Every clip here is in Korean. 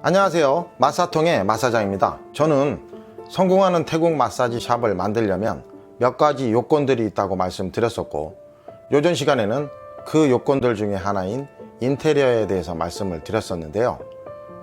안녕하세요. 마사통의 마사장입니다. 저는 성공하는 태국 마사지 샵을 만들려면 몇 가지 요건들이 있다고 말씀드렸었고, 요전 시간에는 그 요건들 중에 하나인 인테리어에 대해서 말씀을 드렸었는데요.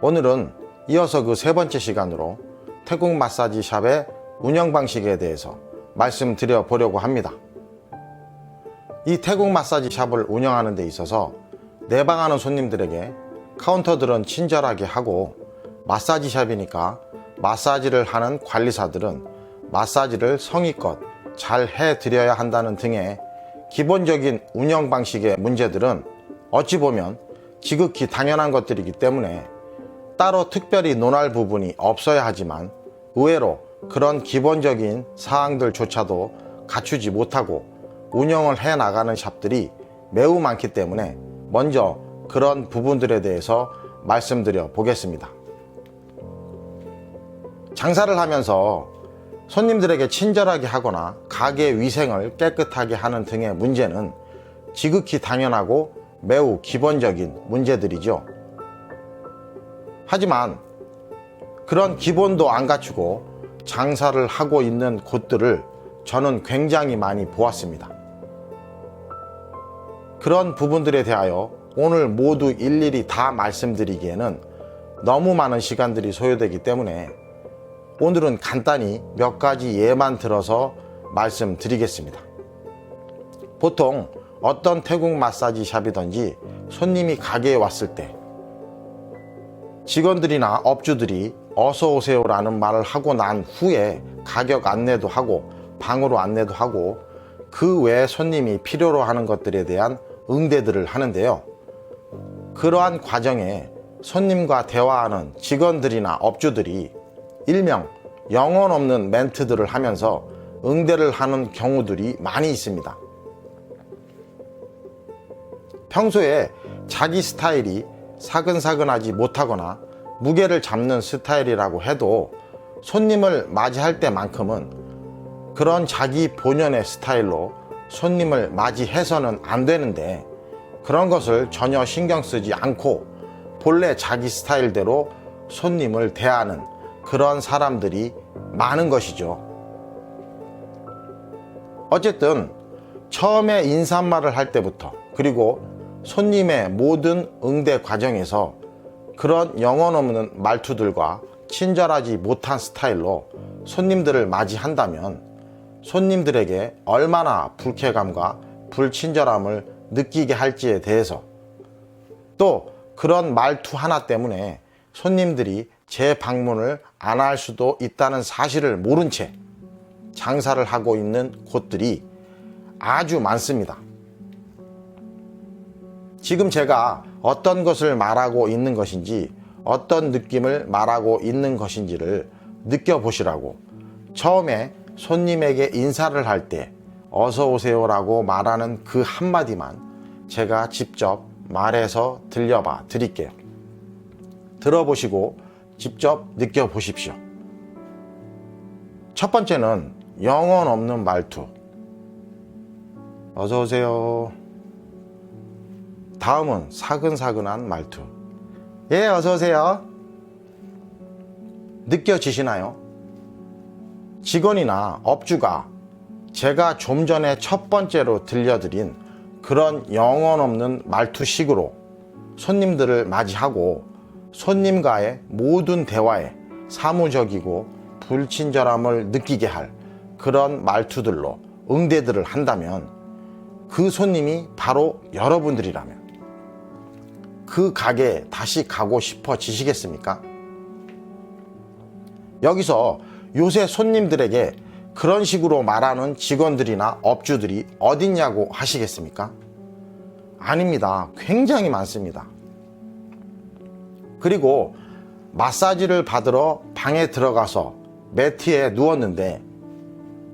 오늘은 이어서 그 세 번째 시간으로 태국 마사지 샵의 운영 방식에 대해서 말씀드려 보려고 합니다. 이 태국 마사지 샵을 운영하는 데 있어서 내방하는 손님들에게 카운터들은 친절하게 하고, 마사지 샵이니까 마사지를 하는 관리사들은 마사지를 성의껏 잘 해드려야 한다는 등의 기본적인 운영 방식의 문제들은 어찌 보면 지극히 당연한 것들이기 때문에 따로 특별히 논할 부분이 없어야 하지만, 의외로 그런 기본적인 사항들조차도 갖추지 못하고 운영을 해 나가는 샵들이 매우 많기 때문에 먼저 그런 부분들에 대해서 말씀드려 보겠습니다. 장사를 하면서 손님들에게 친절하게 하거나 가게 위생을 깨끗하게 하는 등의 문제는 지극히 당연하고 매우 기본적인 문제들이죠. 하지만 그런 기본도 안 갖추고 장사를 하고 있는 곳들을 저는 굉장히 많이 보았습니다. 그런 부분들에 대하여 오늘 모두 일일이 다 말씀드리기에는 너무 많은 시간들이 소요되기 때문에 오늘은 간단히 몇 가지 예만 들어서 말씀드리겠습니다. 보통 어떤 태국 마사지 샵이든지 손님이 가게에 왔을 때 직원들이나 업주들이 어서 오세요 라는 말을 하고 난 후에 가격 안내도 하고 방으로 안내도 하고, 그 외에 손님이 필요로 하는 것들에 대한 응대들을 하는데요. 그러한 과정에 손님과 대화하는 직원들이나 업주들이 일명 영혼 없는 멘트들을 하면서 응대를 하는 경우들이 많이 있습니다. 평소에 자기 스타일이 사근사근하지 못하거나 무게를 잡는 스타일이라고 해도 손님을 맞이할 때만큼은 그런 자기 본연의 스타일로 손님을 맞이해서는 안 되는데, 그런 것을 전혀 신경 쓰지 않고 본래 자기 스타일대로 손님을 대하는 그런 사람들이 많은 것이죠. 어쨌든 처음에 인사말을 할 때부터, 그리고 손님의 모든 응대 과정에서 그런 영혼 없는 말투들과 친절하지 못한 스타일로 손님들을 맞이한다면 손님들에게 얼마나 불쾌감과 불친절함을 느끼게 할지에 대해서, 또 그런 말투 하나 때문에 손님들이 재방문을 안 할 수도 있다는 사실을 모른 채 장사를 하고 있는 곳들이 아주 많습니다. 지금 제가 어떤 것을 말하고 있는 것인지, 어떤 느낌을 말하고 있는 것인지를 느껴보시라고, 처음에 손님에게 인사를 할 때 어서 오세요 라고 말하는 그 한마디만 제가 직접 말해서 들려봐 드릴게요. 들어보시고 직접 느껴보십시오. 첫 번째는 영혼 없는 말투. 어서 오세요. 다음은 사근사근한 말투. 예, 어서 오세요. 느껴지시나요? 직원이나 업주가 제가 좀 전에 첫 번째로 들려드린 그런 영혼 없는 말투식으로 손님들을 맞이하고 손님과의 모든 대화에 사무적이고 불친절함을 느끼게 할 그런 말투들로 응대들을 한다면, 그 손님이 바로 여러분들이라면 그 가게에 다시 가고 싶어지시겠습니까? 여기서 요새 손님들에게 그런 식으로 말하는 직원들이나 업주들이 어딨냐고 하시겠습니까? 아닙니다. 굉장히 많습니다. 그리고 마사지를 받으러 방에 들어가서 매트에 누웠는데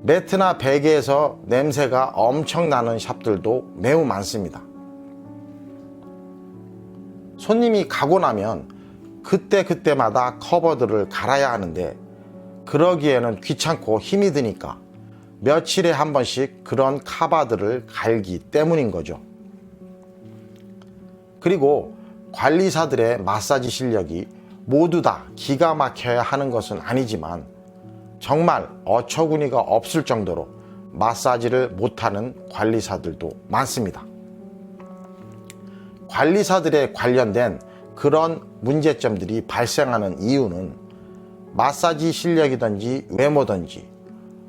매트나 베개에서 냄새가 엄청 나는 샵들도 매우 많습니다. 손님이 가고 나면 그때그때마다 커버들을 갈아야 하는데, 그러기에는 귀찮고 힘이 드니까 며칠에 한 번씩 그런 카바들을 갈기 때문인 거죠. 그리고 관리사들의 마사지 실력이 모두 다 기가 막혀야 하는 것은 아니지만 정말 어처구니가 없을 정도로 마사지를 못하는 관리사들도 많습니다. 관리사들에 관련된 그런 문제점들이 발생하는 이유는 마사지 실력이든지 외모든지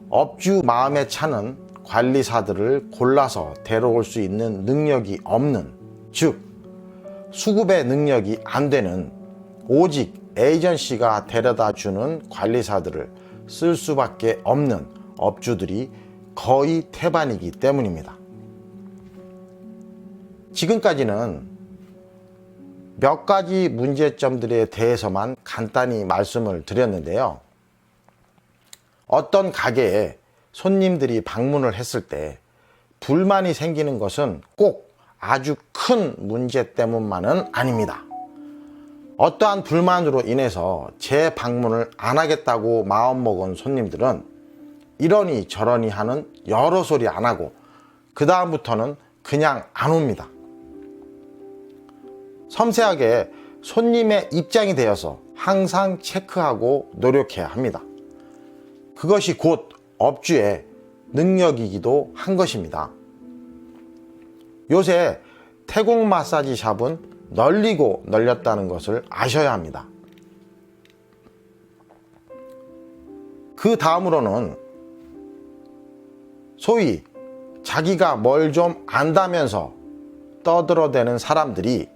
업주 마음에 차는 관리사들을 골라서 데려올 수 있는 능력이 없는, 즉 수급의 능력이 안 되는 오직 에이전시가 데려다 주는 관리사들을 쓸 수밖에 없는 업주들이 거의 태반이기 때문입니다. 지금까지는 몇 가지 문제점들에 대해서만 간단히 말씀을 드렸는데요. 어떤 가게에 손님들이 방문을 했을 때 불만이 생기는 것은 꼭 아주 큰 문제 때문만은 아닙니다. 어떠한 불만으로 인해서 재방문을 안 하겠다고 마음먹은 손님들은 이러니 저러니 하는 여러 소리 안 하고 그 다음부터는 그냥 안 옵니다. 섬세하게 손님의 입장이 되어서 항상 체크하고 노력해야 합니다. 그것이 곧 업주의 능력이기도 한 것입니다. 요새 태국 마사지 샵은 널리고 널렸다는 것을 아셔야 합니다. 그 다음으로는 소위 자기가 뭘 좀 안다면서 떠들어대는 사람들이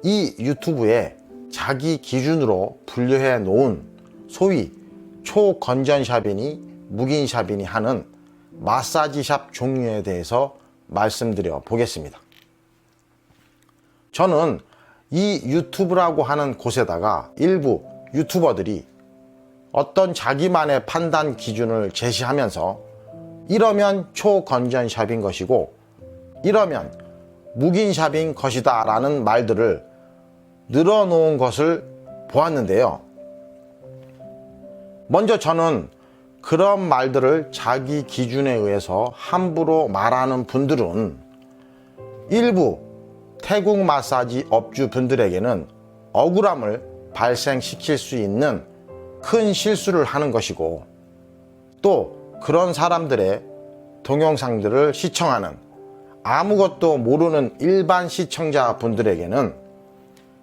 이 유튜브에 자기 기준으로 분류해 놓은 소위 초건전샵이니 묵인샵이니 하는 마사지샵 종류에 대해서 말씀드려 보겠습니다. 저는 이 유튜브라고 하는 곳에다가 일부 유튜버들이 어떤 자기만의 판단 기준을 제시하면서 이러면 초건전샵인 것이고 이러면 묵인샵인 것이다 라는 말들을 늘어놓은 것을 보았는데요. 먼저 저는 그런 말들을 자기 기준에 의해서 함부로 말하는 분들은 일부 태국 마사지 업주 분들에게는 억울함을 발생시킬 수 있는 큰 실수를 하는 것이고, 또 그런 사람들의 동영상들을 시청하는 아무것도 모르는 일반 시청자 분들에게는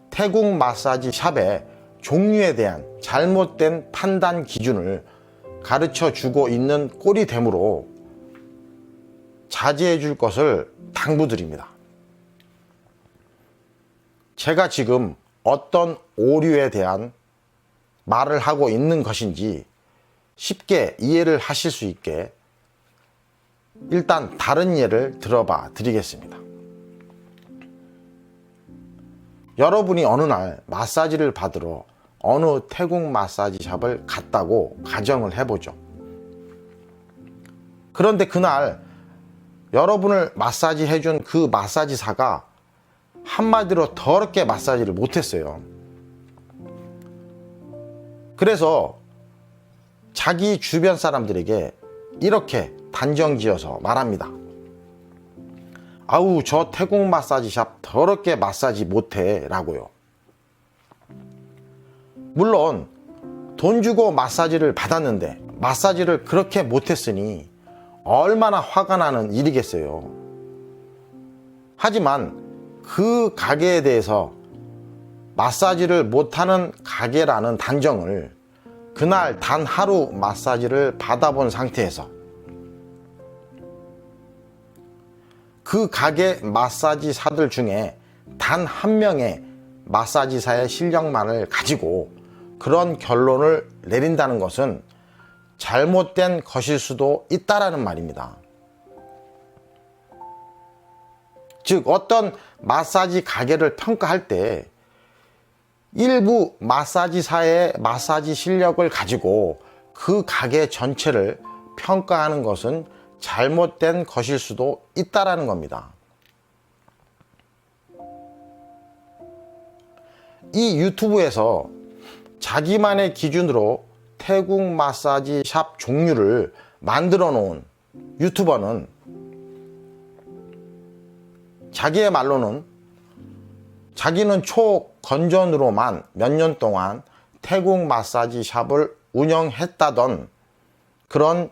태국 마사지 샵의 종류에 대한 잘못된 판단 기준을 가르쳐 주고 있는 꼴이 되므로 자제해 줄 것을 당부드립니다. 제가 지금 어떤 오류에 대한 말을 하고 있는 것인지 쉽게 이해를 하실 수 있게 일단 다른 예를 들어봐 드리겠습니다. 여러분이 어느 날 마사지를 받으러 어느 태국 마사지 샵을 갔다고 가정을 해보죠. 그런데 그날 여러분을 마사지 해준 그 마사지사가 한마디로 더럽게 마사지를 못했어요. 그래서 자기 주변 사람들에게 이렇게 단정지어서 말합니다. 아우, 저 태국 마사지 샵 더럽게 마사지 못해 라고요. 물론 돈 주고 마사지를 받았는데 마사지를 그렇게 못했으니 얼마나 화가 나는 일이겠어요. 하지만 그 가게에 대해서 마사지를 못하는 가게라는 단정을 그날 단 하루 마사지를 받아본 상태에서 그 가게 마사지사들 중에 단 한 명의 마사지사의 실력만을 가지고 그런 결론을 내린다는 것은 잘못된 것일 수도 있다라는 말입니다. 즉 어떤 마사지 가게를 평가할 때 일부 마사지사의 마사지 실력을 가지고 그 가게 전체를 평가하는 것은 잘못된 것일 수도 있다라는 겁니다. 이 유튜브에서 자기만의 기준으로 태국 마사지 샵 종류를 만들어 놓은 유튜버는 자기의 말로는 자기는 건전으로만 몇 년 동안 태국 마사지 샵을 운영했다던 그런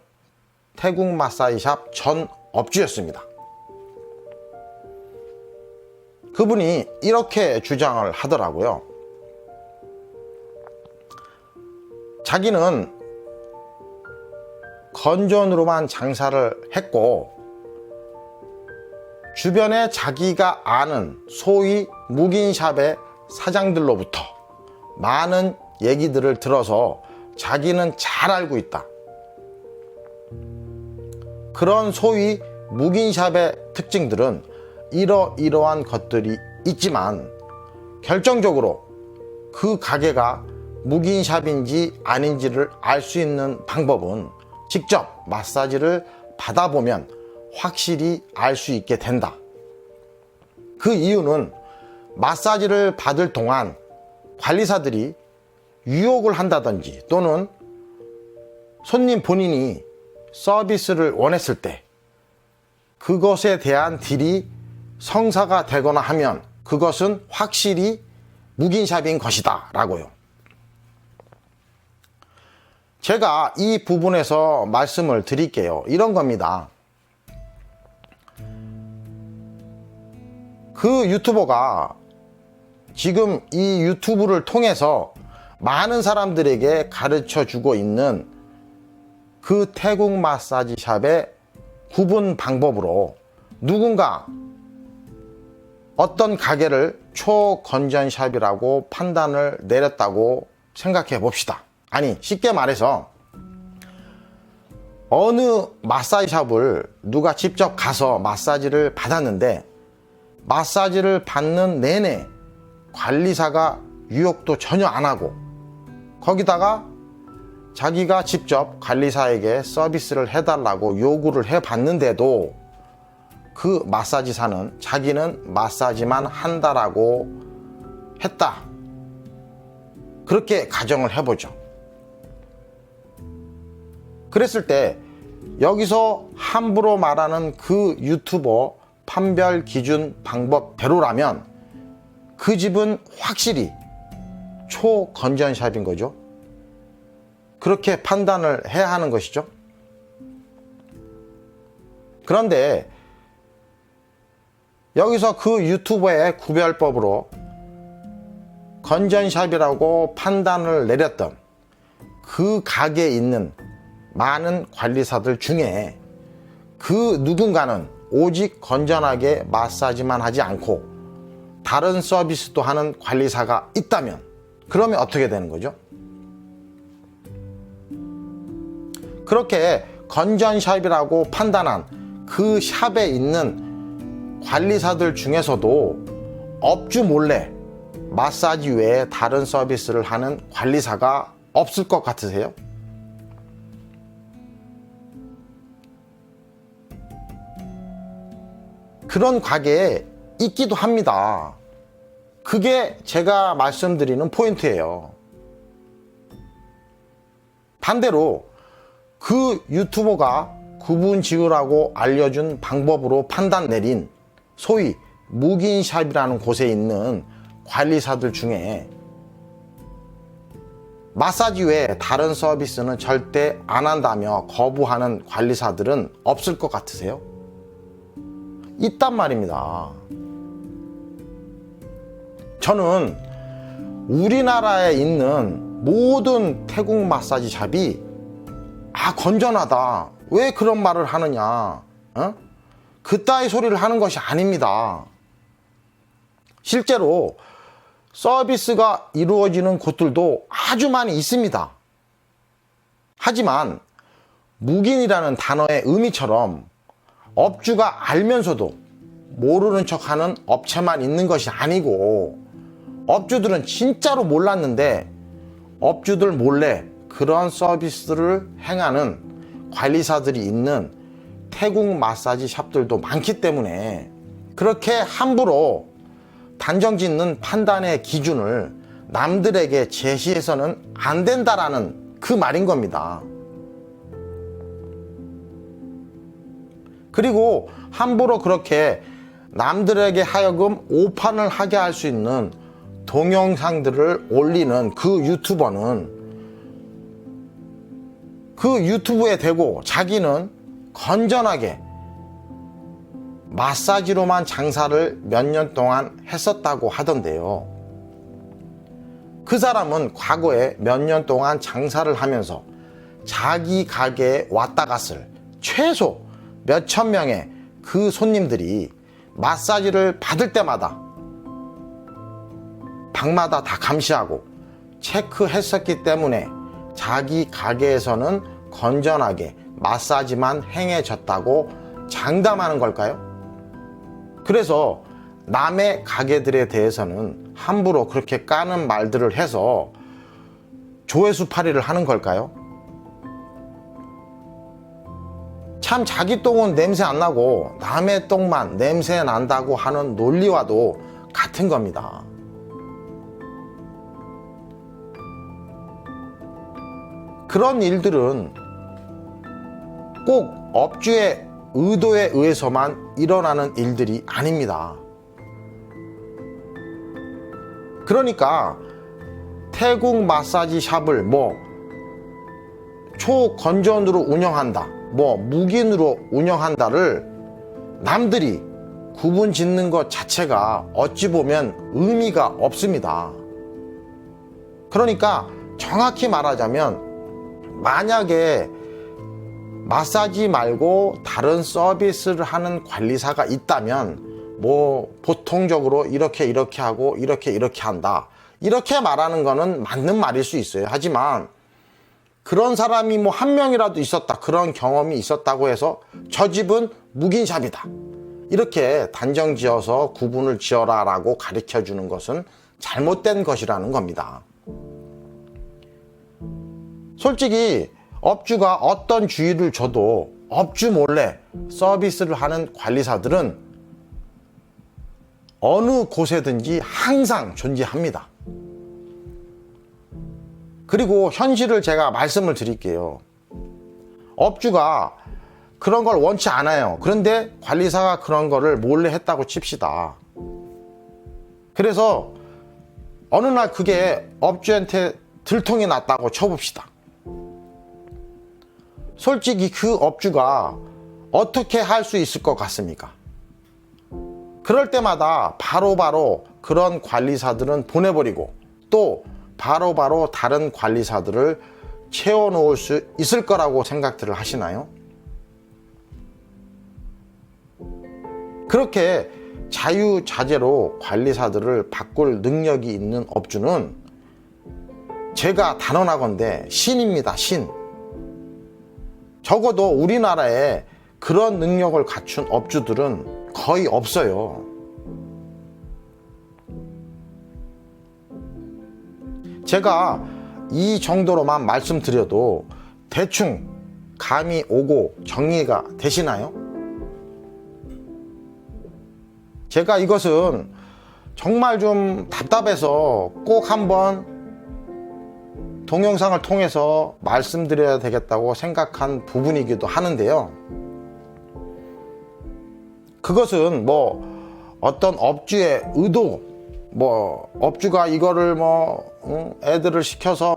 태국 마사지 샵 전 업주였습니다. 그분이 이렇게 주장을 하더라고요. 자기는 건전으로만 장사를 했고 주변에 자기가 아는 소위 묵인샵의 사장들로부터 많은 얘기들을 들어서 자기는 잘 알고 있다. 그런 소위 묵인샵의 특징들은 이러이러한 것들이 있지만 결정적으로 그 가게가 묵인샵인지 아닌지를 알 수 있는 방법은 직접 마사지를 받아보면 확실히 알 수 있게 된다. 그 이유는 마사지를 받을 동안 관리사들이 유혹을 한다든지 또는 손님 본인이 서비스를 원했을 때 그것에 대한 딜이 성사가 되거나 하면 그것은 확실히 묵인샵인 것이다 라고요. 제가 이 부분에서 말씀을 드릴게요. 이런 겁니다. 그 유튜버가 지금 이 유튜브를 통해서 많은 사람들에게 가르쳐 주고 있는 그 태국 마사지 샵의 구분 방법으로 누군가 어떤 가게를 초건전샵이라고 판단을 내렸다고 생각해 봅시다. 아니, 쉽게 말해서 어느 마사지 샵을 누가 직접 가서 마사지를 받았는데 마사지를 받는 내내 관리사가 유혹도 전혀 안 하고 거기다가 자기가 직접 관리사에게 서비스를 해달라고 요구를 해봤는데도 그 마사지사는 자기는 마사지만 한다라고 했다. 그렇게 가정을 해보죠. 그랬을 때 여기서 함부로 말하는 그 유튜버 판별 기준 방법대로라면 그 집은 확실히 초건전샵인 거죠. 그렇게 판단을 해야 하는 것이죠. 그런데 여기서 그 유튜버의 구별법으로 건전샵이라고 판단을 내렸던 그 가게에 있는 많은 관리사들 중에 그 누군가는 오직 건전하게 마사지만 하지 않고 다른 서비스도 하는 관리사가 있다면 그러면 어떻게 되는 거죠? 그렇게 건전샵이라고 판단한 그 샵에 있는 관리사들 중에서도 업주 몰래 마사지 외에 다른 서비스를 하는 관리사가 없을 것 같으세요? 그런 가게에 있기도 합니다. 그게 제가 말씀드리는 포인트예요. 반대로 그 유튜버가 구분 지으라고 알려준 방법으로 판단 내린 소위 묵인샵이라는 곳에 있는 관리사들 중에 마사지 외에 다른 서비스는 절대 안 한다며 거부하는 관리사들은 없을 것 같으세요? 있단 말입니다. 저는 우리나라에 있는 모든 태국 마사지 샵이 건전하다, 왜 그런 말을 하느냐, 그따위 소리를 하는 것이 아닙니다. 실제로 서비스가 이루어지는 곳들도 아주 많이 있습니다. 하지만 묵인이라는 단어의 의미처럼 업주가 알면서도 모르는 척하는 업체만 있는 것이 아니고 업주들은 진짜로 몰랐는데 업주들 몰래 그런 서비스를 행하는 관리사들이 있는 태국 마사지 샵들도 많기 때문에 그렇게 함부로 단정짓는 판단의 기준을 남들에게 제시해서는 안 된다라는 그 말인 겁니다. 그리고 함부로 그렇게 남들에게 하여금 오판을 하게 할 수 있는 동영상들을 올리는 그 유튜버는 그 유튜브에 대고 자기는 건전하게 마사지로만 장사를 몇 년 동안 했었다고 하던데요. 그 사람은 과거에 몇 년 동안 장사를 하면서 자기 가게에 왔다 갔을 최소 몇천 명의 그 손님들이 마사지를 받을 때마다 방마다 다 감시하고 체크했었기 때문에 자기 가게에서는 건전하게 마사지만 행해졌다고 장담하는 걸까요? 그래서 남의 가게들에 대해서는 함부로 그렇게 까는 말들을 해서 조회수팔이를 하는 걸까요? 참 자기 똥은 냄새 안 나고 남의 똥만 냄새 난다고 하는 논리와도 같은 겁니다. 그런 일들은 꼭 업주의 의도에 의해서만 일어나는 일들이 아닙니다. 그러니까 태국 마사지 샵을 초건전으로 운영한다, 무긴으로 운영한다를 남들이 구분 짓는 것 자체가 어찌 보면 의미가 없습니다. 그러니까 정확히 말하자면 만약에 마사지 말고 다른 서비스를 하는 관리사가 있다면 보통적으로 이렇게 하고 이렇게 한다, 이렇게 말하는 거는 맞는 말일 수 있어요. 하지만 그런 사람이 한 명이라도 있었다, 그런 경험이 있었다고 해서 저 집은 묵인샵이다, 이렇게 단정 지어서 구분을 지어라 라고 가르쳐 주는 것은 잘못된 것이라는 겁니다. 솔직히 업주가 어떤 주의를 줘도 업주 몰래 서비스를 하는 관리사들은 어느 곳에든지 항상 존재합니다. 그리고 현실을 제가 말씀을 드릴게요. 업주가 그런 걸 원치 않아요. 그런데 관리사가 그런 거를 몰래 했다고 칩시다. 그래서 어느 날 그게 업주한테 들통이 났다고 쳐봅시다. 솔직히 그 업주가 어떻게 할 수 있을 것 같습니까? 그럴 때마다 바로바로 그런 관리사들은 보내버리고 또 바로바로 다른 관리사들을 채워놓을 수 있을 거라고 생각들을 하시나요? 그렇게 자유자재로 관리사들을 바꿀 능력이 있는 업주는 제가 단언하건대 신입니다, 신. 적어도 우리나라에 그런 능력을 갖춘 업주들은 거의 없어요. 제가 이 정도로만 말씀드려도 대충 감이 오고 정리가 되시나요? 제가 이것은 정말 좀 답답해서 꼭 한번 동영상을 통해서 말씀드려야 되겠다고 생각한 부분이기도 하는데요. 그것은 어떤 업주의 의도, 업주가 이거를 애들을 시켜서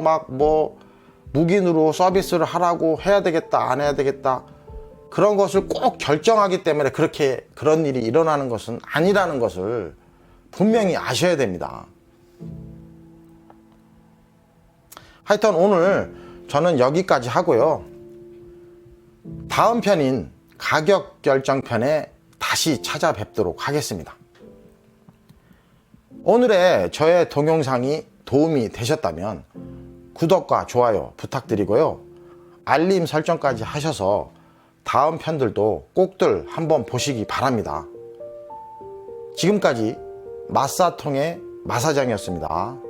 묵인으로 서비스를 하라고 해야 되겠다, 안 해야 되겠다, 그런 것을 꼭 결정하기 때문에 그런 일이 일어나는 것은 아니라는 것을 분명히 아셔야 됩니다. 하여튼 오늘 저는 여기까지 하고요. 다음 편인 가격 결정편에 다시 찾아뵙도록 하겠습니다. 오늘의 저의 동영상이 도움이 되셨다면 구독과 좋아요 부탁드리고요. 알림 설정까지 하셔서 다음 편들도 꼭들 한번 보시기 바랍니다. 지금까지 마사통의 마사장이었습니다.